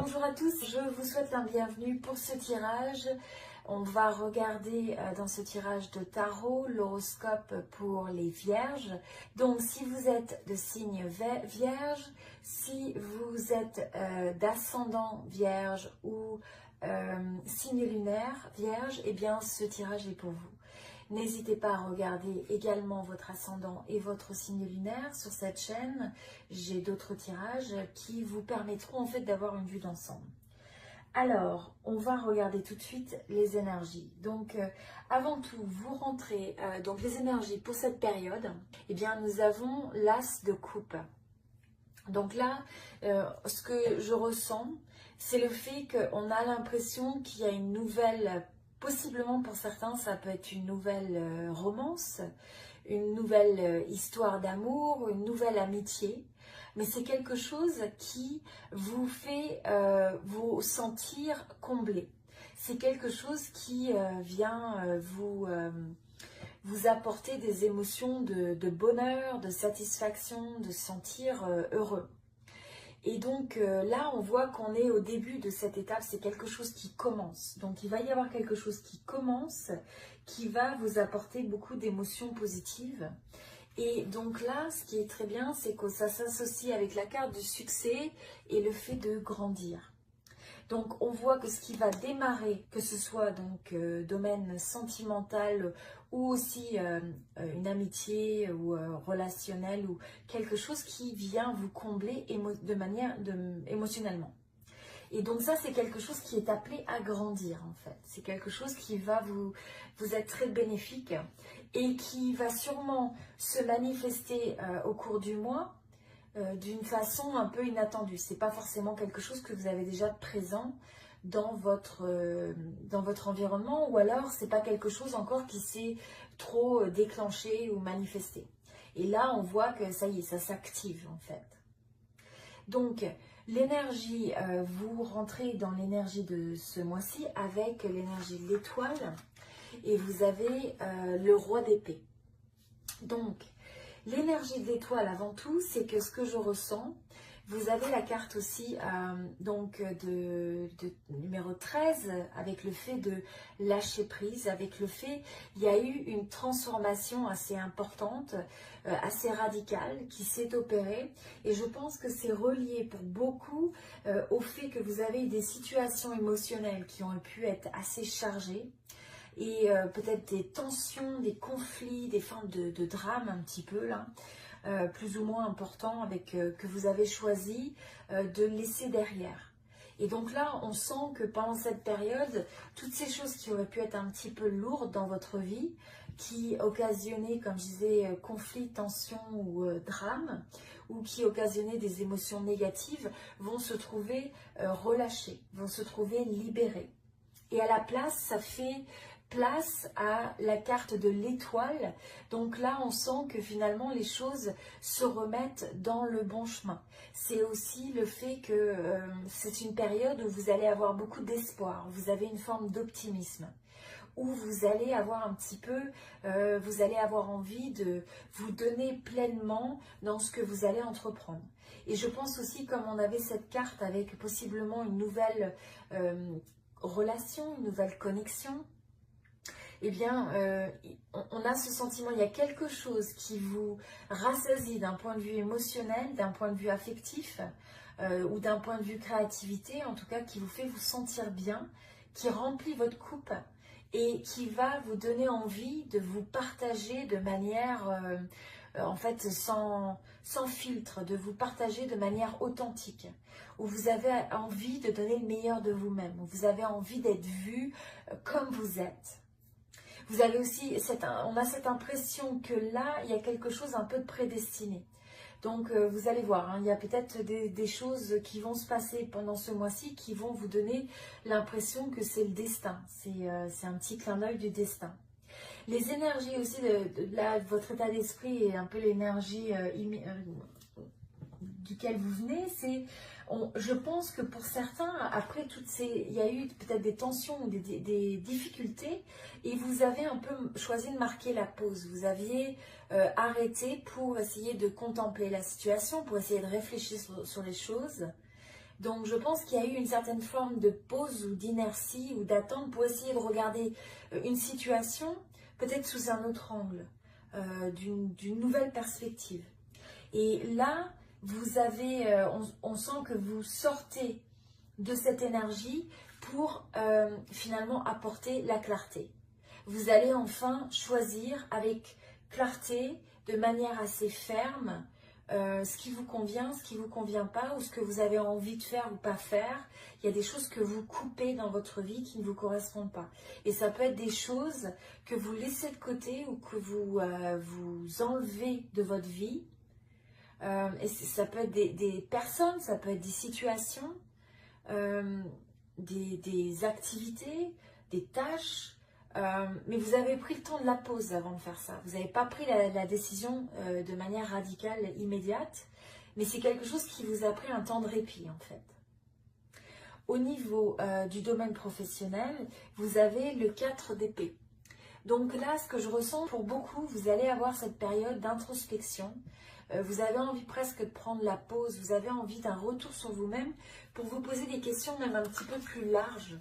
Bonjour à tous, je vous souhaite la bienvenue pour ce tirage. On va regarder dans ce tirage de tarot l'horoscope pour les vierges. Donc si vous êtes de signe vierge, si vous êtes d'ascendant vierge ou signe lunaire vierge, eh bien ce tirage est pour vous. N'hésitez pas à regarder également votre ascendant et votre signe lunaire sur cette chaîne. J'ai d'autres tirages qui vous permettront en fait d'avoir une vue d'ensemble. Alors, on va regarder tout de suite les énergies. Donc, avant tout, vous rentrez donc les énergies pour cette période. Eh bien, nous avons l'as de coupe. Donc là, ce que je ressens, c'est le fait qu'on a l'impression qu'il y a une nouvelle. Possiblement pour certains, ça peut être une nouvelle romance, une nouvelle histoire d'amour, une nouvelle amitié. Mais c'est quelque chose qui vous fait vous sentir comblé. C'est quelque chose qui vient vous apporter des émotions de bonheur, de satisfaction, de se sentir heureux. Et donc là, on voit qu'on est au début de cette étape, c'est quelque chose qui commence. Donc il va y avoir quelque chose qui commence, qui va vous apporter beaucoup d'émotions positives. Et donc là, ce qui est très bien, c'est que ça s'associe avec la carte du succès et le fait de grandir. Donc on voit que ce qui va démarrer, que ce soit donc domaine sentimental ou aussi une amitié ou relationnelle ou quelque chose qui vient vous combler émotionnellement. Et donc ça, c'est quelque chose qui est appelé à grandir en fait. C'est quelque chose qui va vous être très bénéfique et qui va sûrement se manifester au cours du mois d'une façon un peu inattendue. C'est pas forcément quelque chose que vous avez déjà présent dans votre environnement, ou alors c'est pas quelque chose encore qui s'est trop déclenché ou manifesté. Et là, on voit que ça y est, ça s'active en fait. Donc, l'énergie, vous rentrez dans l'énergie de ce mois-ci avec l'énergie de l'étoile et vous avez le roi d'épée. Donc, l'énergie de l'étoile avant tout, c'est que ce que je ressens, vous avez la carte aussi donc de numéro 13 avec le fait de lâcher prise, avec le fait il y a eu une transformation assez importante, assez radicale qui s'est opérée et je pense que c'est relié pour beaucoup au fait que vous avez eu des situations émotionnelles qui ont pu être assez chargées. Et peut-être des tensions, des conflits, des formes de drame un petit peu là, plus ou moins importants avec que vous avez choisi de laisser derrière. Et donc là, on sent que pendant cette période, toutes ces choses qui auraient pu être un petit peu lourdes dans votre vie, qui occasionnaient, comme je disais, conflits, tensions ou drames, ou qui occasionnaient des émotions négatives, vont se trouver relâchées, vont se trouver libérées. Et à la place, ça fait place à la carte de l'étoile. Donc là, on sent que finalement, les choses se remettent dans le bon chemin. C'est aussi le fait que c'est une période où vous allez avoir beaucoup d'espoir. Vous avez une forme d'optimisme. Où vous allez avoir un petit peu, vous allez avoir envie de vous donner pleinement dans ce que vous allez entreprendre. Et je pense aussi, comme on avait cette carte avec possiblement une nouvelle relation, une nouvelle connexion, eh bien, on a ce sentiment, il y a quelque chose qui vous rassasie d'un point de vue émotionnel, d'un point de vue affectif ou d'un point de vue créativité, en tout cas qui vous fait vous sentir bien, qui remplit votre coupe et qui va vous donner envie de vous partager de manière, en fait, sans filtre, de vous partager de manière authentique, où vous avez envie de donner le meilleur de vous-même, où vous avez envie d'être vu comme vous êtes. Vous avez aussi, on a cette impression que là, il y a quelque chose un peu de prédestiné. Donc, vous allez voir, hein, il y a peut-être des choses qui vont se passer pendant ce mois-ci qui vont vous donner l'impression que c'est le destin. C'est un petit clin d'œil du destin. Les énergies aussi de votre état d'esprit et un peu l'énergie duquel vous venez, je pense que pour certains, après il y a eu peut-être des tensions ou des difficultés et vous avez un peu choisi de marquer la pause. Vous aviez arrêté pour essayer de contempler la situation, pour essayer de réfléchir sur les choses. Donc je pense qu'il y a eu une certaine forme de pause ou d'inertie ou d'attente pour essayer de regarder une situation peut-être sous un autre angle, d'une nouvelle perspective. Et là, vous avez, on sent que vous sortez de cette énergie pour finalement apporter la clarté. Vous allez enfin choisir avec clarté, de manière assez ferme, ce qui vous convient, ce qui ne vous convient pas, ou ce que vous avez envie de faire ou pas faire. Il y a des choses que vous coupez dans votre vie qui ne vous correspondent pas. Et ça peut être des choses que vous laissez de côté ou que vous enlevez de votre vie. Et ça peut être des personnes, ça peut être des situations, des activités, des tâches. Mais vous avez pris le temps de la pause avant de faire ça. Vous n'avez pas pris la décision de manière radicale, immédiate, mais c'est quelque chose qui vous a pris un temps de répit en fait. Au niveau du domaine professionnel, vous avez le 4 d'épée. Donc là, ce que je ressens pour beaucoup, vous allez avoir cette période d'introspection. Vous avez envie presque de prendre la pause, vous avez envie d'un retour sur vous-même pour vous poser des questions même un petit peu plus larges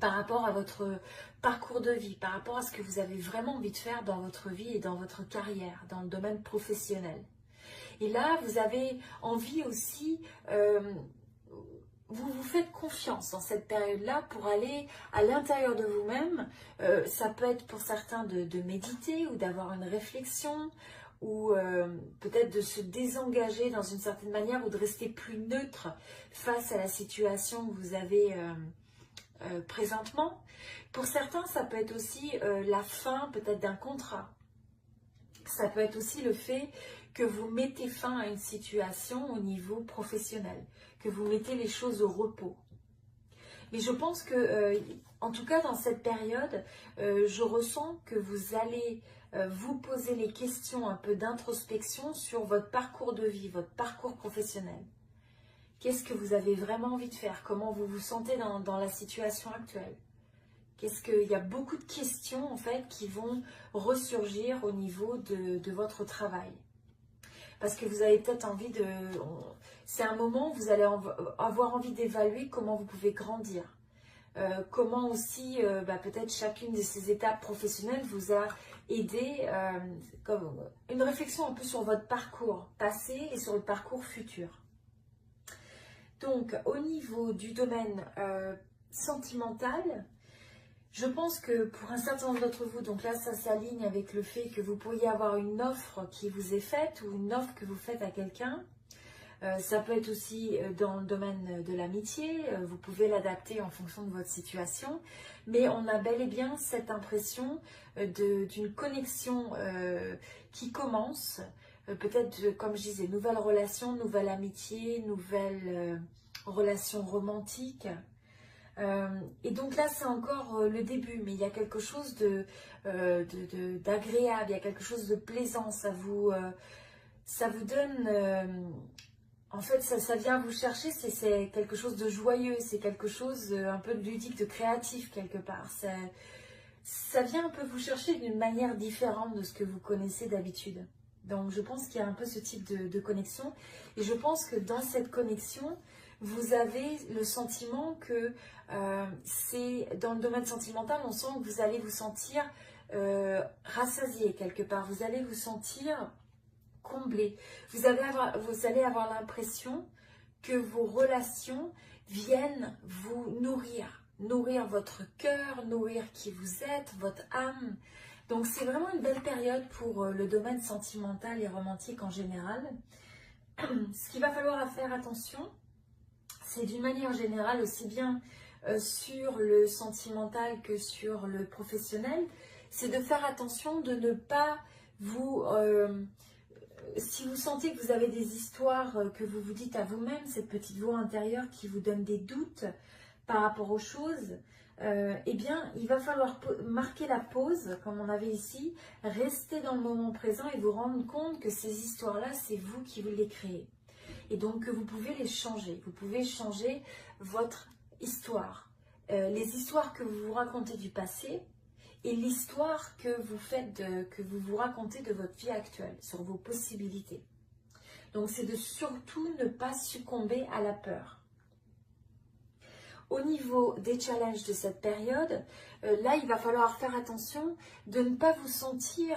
par rapport à votre parcours de vie, par rapport à ce que vous avez vraiment envie de faire dans votre vie et dans votre carrière, dans le domaine professionnel. Et là, vous avez envie aussi, vous vous faites confiance dans cette période-là pour aller à l'intérieur de vous-même. Ça peut être pour certains de méditer ou d'avoir une réflexion, ou peut-être de se désengager dans une certaine manière ou de rester plus neutre face à la situation que vous avez présentement. Pour certains, ça peut être aussi la fin peut-être d'un contrat. Ça peut être aussi le fait que vous mettez fin à une situation au niveau professionnel, que vous mettez les choses au repos. Mais je pense que, en tout cas dans cette période, je ressens que vous allez vous poser les questions un peu d'introspection sur votre parcours de vie, votre parcours professionnel. Qu'est-ce que vous avez vraiment envie de faire? Comment vous vous sentez dans la situation actuelle? Il y a beaucoup de questions en fait qui vont ressurgir au niveau de votre travail. Parce que vous avez peut-être envie de... C'est un moment où vous allez avoir envie d'évaluer comment vous pouvez grandir. Comment aussi, peut-être chacune de ces étapes professionnelles vous a aidé, comme une réflexion un peu sur votre parcours passé et sur le parcours futur. Donc, au niveau du domaine sentimental, je pense que pour un certain nombre d'entre vous, donc là, ça s'aligne avec le fait que vous pourriez avoir une offre qui vous est faite ou une offre que vous faites à quelqu'un. Ça peut être aussi dans le domaine de l'amitié, vous pouvez l'adapter en fonction de votre situation, mais on a bel et bien cette impression d'une connexion qui commence, peut-être comme je disais, nouvelle relation, nouvelle amitié, nouvelle relation romantique. Et donc là c'est encore le début, mais il y a quelque chose d'agréable, il y a quelque chose de plaisant, ça vous donne... En fait, ça vient vous chercher, c'est quelque chose de joyeux, c'est quelque chose un peu de ludique, de créatif quelque part. Ça vient un peu vous chercher d'une manière différente de ce que vous connaissez d'habitude. Donc je pense qu'il y a un peu ce type de connexion. Et je pense que dans cette connexion, vous avez le sentiment que c'est dans le domaine sentimental, on sent que vous allez vous sentir rassasié quelque part. Vous allez vous sentir... comblé. Vous allez avoir l'impression que vos relations viennent vous nourrir votre cœur, nourrir qui vous êtes, votre âme. Donc c'est vraiment une belle période pour le domaine sentimental et romantique en général. Ce qu'il va falloir faire attention, c'est d'une manière générale aussi bien sur le sentimental que sur le professionnel, c'est de faire attention de ne pas vous... si vous sentez que vous avez des histoires que vous vous dites à vous-même, cette petite voix intérieure qui vous donne des doutes par rapport aux choses, eh bien, il va falloir marquer la pause, comme on avait ici, rester dans le moment présent et vous rendre compte que ces histoires-là, c'est vous qui les créez. Et donc, que vous pouvez les changer. Vous pouvez changer votre histoire. Les histoires que vous vous racontez du passé, et l'histoire que vous vous racontez de votre vie actuelle, sur vos possibilités. Donc c'est de surtout ne pas succomber à la peur. Au niveau des challenges de cette période, là, il va falloir faire attention de ne pas vous sentir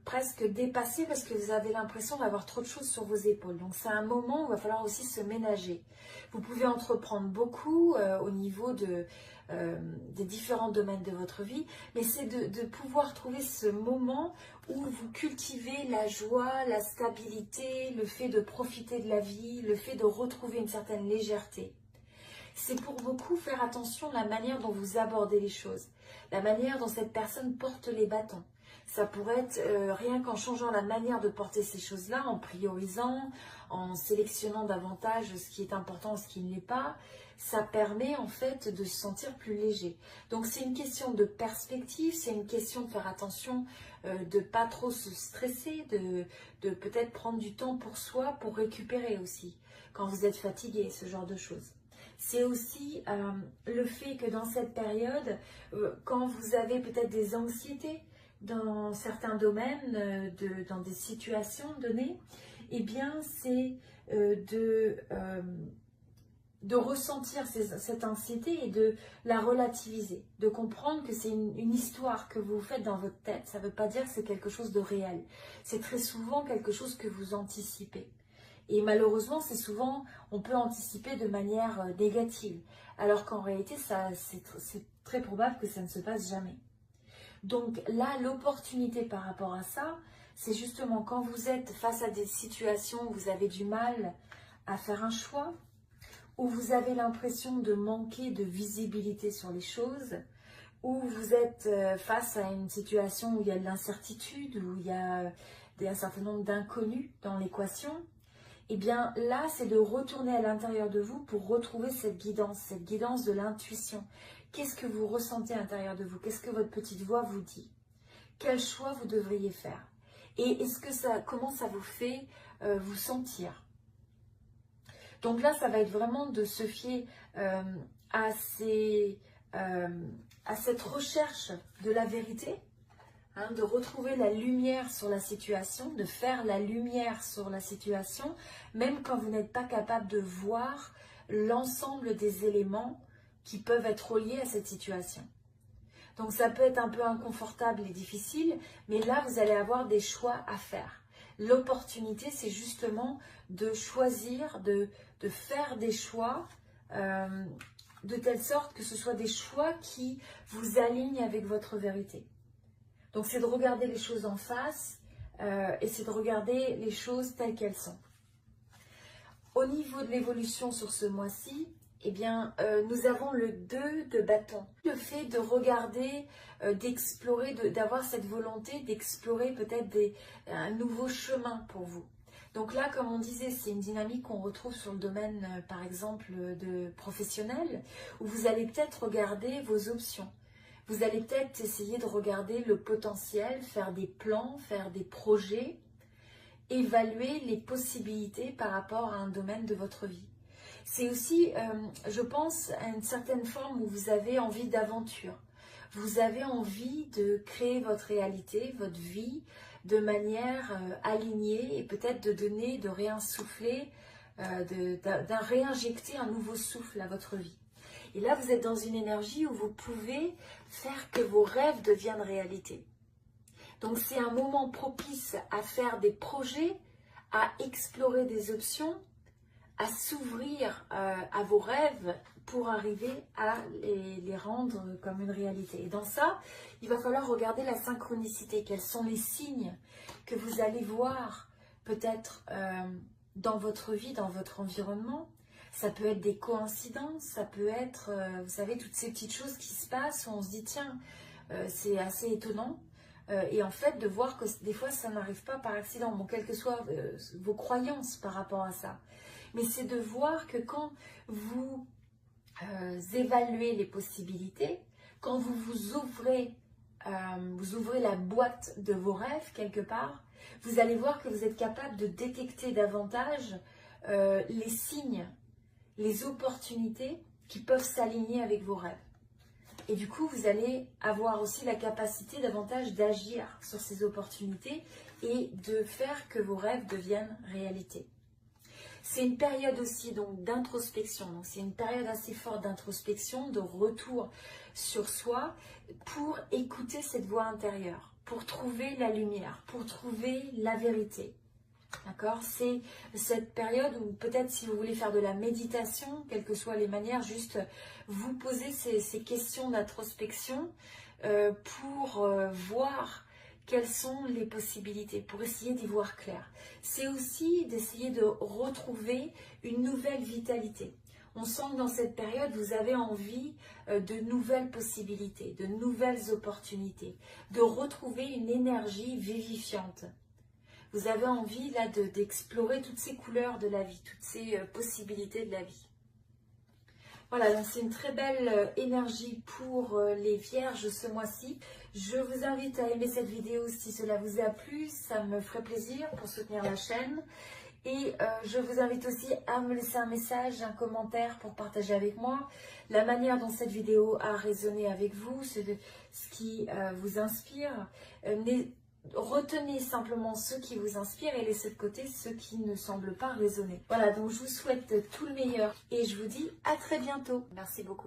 presque dépassé parce que vous avez l'impression d'avoir trop de choses sur vos épaules. Donc, c'est un moment où il va falloir aussi se ménager. Vous pouvez entreprendre beaucoup au niveau des différents domaines de votre vie, mais c'est de pouvoir trouver ce moment où vous cultivez la joie, la stabilité, le fait de profiter de la vie, le fait de retrouver une certaine légèreté. C'est pour beaucoup faire attention à la manière dont vous abordez les choses, la manière dont cette personne porte les bâtons. Ça pourrait être rien qu'en changeant la manière de porter ces choses-là, en priorisant, en sélectionnant davantage ce qui est important et ce qui ne l'est pas. Ça permet en fait de se sentir plus léger. Donc c'est une question de perspective, c'est une question de faire attention, de ne pas trop se stresser, de peut-être prendre du temps pour soi, pour récupérer aussi, quand vous êtes fatigué, ce genre de choses. C'est aussi le fait que dans cette période, quand vous avez peut-être des anxiétés dans certains domaines, dans des situations données, eh bien c'est de ressentir cette anxiété et de la relativiser, de comprendre que c'est une histoire que vous faites dans votre tête. Ça ne veut pas dire que c'est quelque chose de réel. C'est très souvent quelque chose que vous anticipez. Et malheureusement, c'est souvent, on peut anticiper de manière négative, alors qu'en réalité, c'est très probable que ça ne se passe jamais. Donc là, l'opportunité par rapport à ça, c'est justement quand vous êtes face à des situations où vous avez du mal à faire un choix, où vous avez l'impression de manquer de visibilité sur les choses, où vous êtes face à une situation où il y a de l'incertitude, où il y a un certain nombre d'inconnus dans l'équation, eh bien là, c'est de retourner à l'intérieur de vous pour retrouver cette guidance de l'intuition. Qu'est-ce que vous ressentez à l'intérieur de vous? Qu'est-ce que votre petite voix vous dit? Quel choix vous devriez faire? Et comment ça vous fait vous sentir? Donc là, ça va être vraiment de se fier à cette recherche de la vérité, hein, de retrouver la lumière sur la situation, de faire la lumière sur la situation, même quand vous n'êtes pas capable de voir l'ensemble des éléments qui peuvent être reliés à cette situation. Donc ça peut être un peu inconfortable et difficile, mais là, vous allez avoir des choix à faire. L'opportunité, c'est justement de choisir, de faire des choix de telle sorte que ce soit des choix qui vous alignent avec votre vérité. Donc c'est de regarder les choses en face et c'est de regarder les choses telles qu'elles sont. Au niveau de l'évolution sur ce mois-ci, eh bien, nous avons le 2 de bâton. Le fait de regarder, d'explorer, d'avoir cette volonté d'explorer peut-être un nouveau chemin pour vous. Donc là, comme on disait, c'est une dynamique qu'on retrouve sur le domaine, par exemple, de professionnel, où vous allez peut-être regarder vos options. Vous allez peut-être essayer de regarder le potentiel, faire des plans, faire des projets, évaluer les possibilités par rapport à un domaine de votre vie. C'est aussi, je pense, à une certaine forme où vous avez envie d'aventure. Vous avez envie de créer votre réalité, votre vie, de manière alignée et peut-être de réinsuffler, de réinjecter un nouveau souffle à votre vie. Et là, vous êtes dans une énergie où vous pouvez faire que vos rêves deviennent réalité. Donc, c'est un moment propice à faire des projets, à explorer des options, à s'ouvrir à vos rêves pour arriver à les rendre comme une réalité. Et dans ça, il va falloir regarder la synchronicité. Quels sont les signes que vous allez voir peut-être dans votre vie, dans votre environnement. Ça peut être des coïncidences, ça peut être, vous savez, toutes ces petites choses qui se passent où on se dit, tiens, c'est assez étonnant. Et en fait, de voir que des fois, ça n'arrive pas par accident. Bon, quelles que soient vos croyances par rapport à ça. Mais c'est de voir que quand vous évaluez les possibilités, quand vous ouvrez la boîte de vos rêves quelque part, vous allez voir que vous êtes capable de détecter davantage les signes, les opportunités qui peuvent s'aligner avec vos rêves. Et du coup, vous allez avoir aussi la capacité davantage d'agir sur ces opportunités et de faire que vos rêves deviennent réalité. C'est une période aussi donc d'introspection. Donc c'est une période assez forte d'introspection, de retour sur soi pour écouter cette voix intérieure, pour trouver la lumière, pour trouver la vérité. D'accord? C'est cette période où peut-être si vous voulez faire de la méditation, quelles que soient les manières, juste vous poser ces questions d'introspection pour voir quelles sont les possibilités, pour essayer d'y voir clair. C'est aussi d'essayer de retrouver une nouvelle vitalité. On sent que dans cette période, vous avez envie de nouvelles possibilités, de nouvelles opportunités, de retrouver une énergie vivifiante. Vous avez envie là d'explorer toutes ces couleurs de la vie, toutes ces possibilités de la vie. Voilà, donc c'est une très belle énergie pour les vierges ce mois-ci. Je vous invite à aimer cette vidéo si cela vous a plu, ça me ferait plaisir pour soutenir la chaîne. Et je vous invite aussi à me laisser un message, un commentaire pour partager avec moi la manière dont cette vidéo a résonné avec vous, ce qui vous inspire. Retenez simplement ceux qui vous inspirent et laissez de côté ceux qui ne semblent pas résonner. Voilà, donc je vous souhaite tout le meilleur et je vous dis à très bientôt. Merci beaucoup.